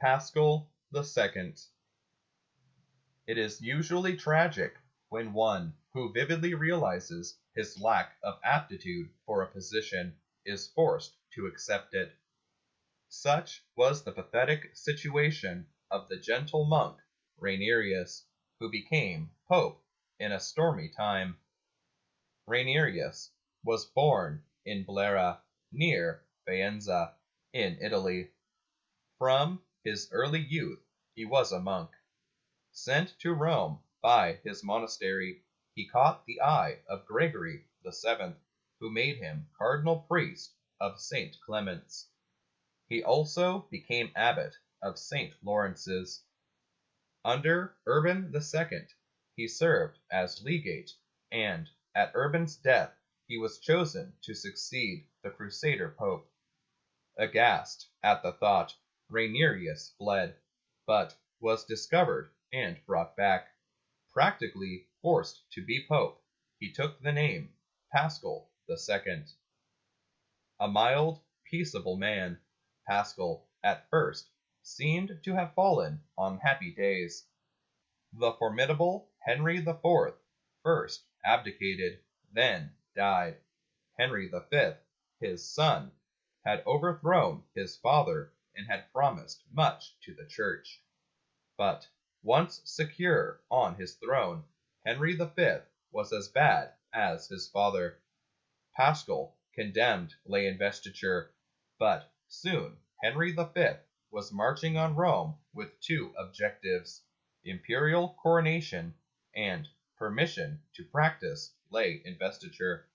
Paschal II. It is usually tragic when one who vividly realizes his lack of aptitude for a position is forced to accept it. Such was the pathetic situation of the gentle monk Rainerius, who became pope in a stormy time. Rainerius was born in Blera, near Faenza, in Italy. From his early youth he was a monk. Sent to Rome by his monastery, he caught the eye of Gregory VII, who made him cardinal priest of St. Clement's. He also became abbot of St. Lawrence's. Under Urban II, he served as legate, and at Urban's death he was chosen to succeed the Crusader Pope. Aghast at the thought, Rainerius fled, but was discovered and brought back. Practically forced to be pope, he took the name Paschal II. A mild, peaceable man, Paschal at first seemed to have fallen on happy days. The formidable Henry IV first abdicated, then died. Henry V, his son, had overthrown his father and had promised much to the church. But once secure on his throne, Henry V was as bad as his father. Paschal condemned lay investiture, but soon Henry V was marching on Rome with two objectives: imperial coronation and permission to practice lay investiture.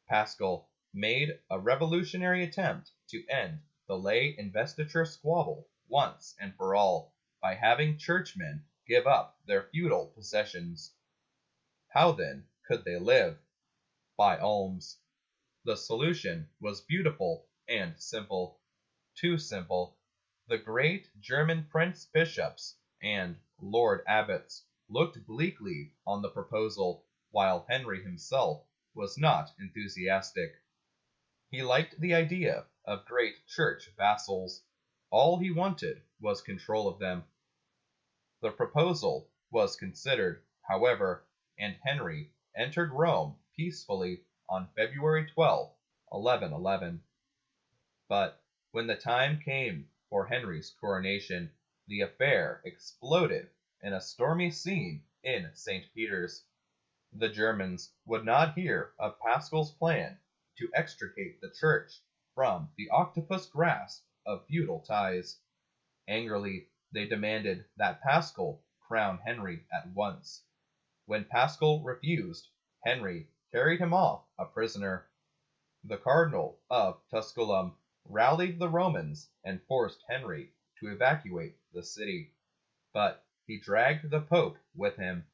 Paschal made a revolutionary attempt to end the lay investiture squabble once and for all by having churchmen give up their feudal possessions. How then could they live? By alms. The solution was beautiful and simple. Too simple. The great German prince-bishops and lord abbots looked bleakly on the proposal, while Henry himself was not enthusiastic. He liked the idea of great church vassals. All he wanted was control of them. The proposal was considered, however, and Henry entered Rome peacefully on February 12, 1111. But when the time came for Henry's coronation, the affair exploded in a stormy scene in St. Peter's. The Germans would not hear of Paschal's plan to extricate the church from the octopus grasp of feudal ties. Angrily, they demanded that Paschal crown Henry at once. When Paschal refused, Henry carried him off a prisoner. The Cardinal of Tusculum rallied the Romans and forced Henry to evacuate the city, but he dragged the Pope with him.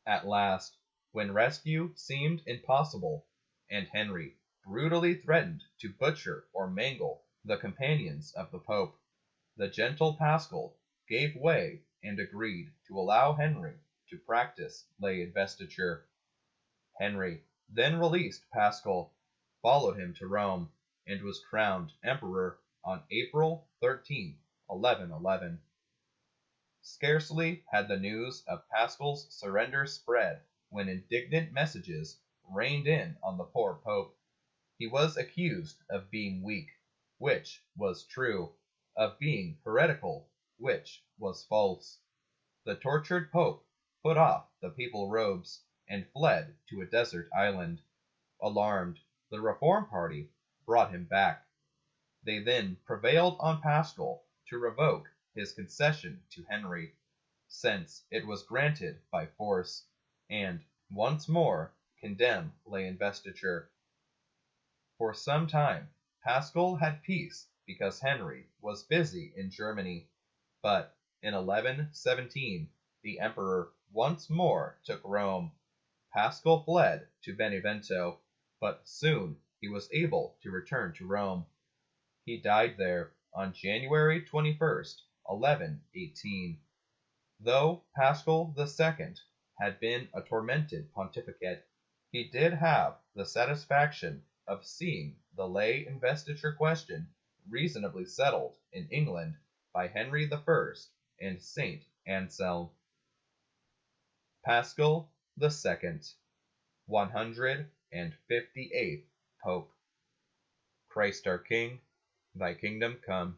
At last, when rescue seemed impossible, and Henry brutally threatened to butcher or mangle the companions of the Pope, the gentle Paschal gave way and agreed to allow Henry to practice lay investiture. Henry then released Paschal, followed him to Rome, and was crowned emperor on April 13, 1111. Scarcely had the news of Paschal's surrender spread when indignant messages rained in on the poor pope. He was accused of being weak, which was true, of being heretical, which was false. The tortured pope put off the papal robes and fled to a desert island. Alarmed, the Reform party brought him back. They then prevailed on Paschal to revoke his concession to Henry, since it was granted by force, and once more condemn lay investiture. For some time, Paschal had peace because Henry was busy in Germany, but in 1117 the emperor once more took Rome. Paschal fled to Benevento, but soon he was able to return to Rome. He died there on January 21st, 1118. Though Paschal II had been a tormented pontificate, he did have the satisfaction of seeing the lay investiture question reasonably settled in England by Henry I and Saint Anselm. Paschal II, 158th Pope. Christ our King, thy kingdom come.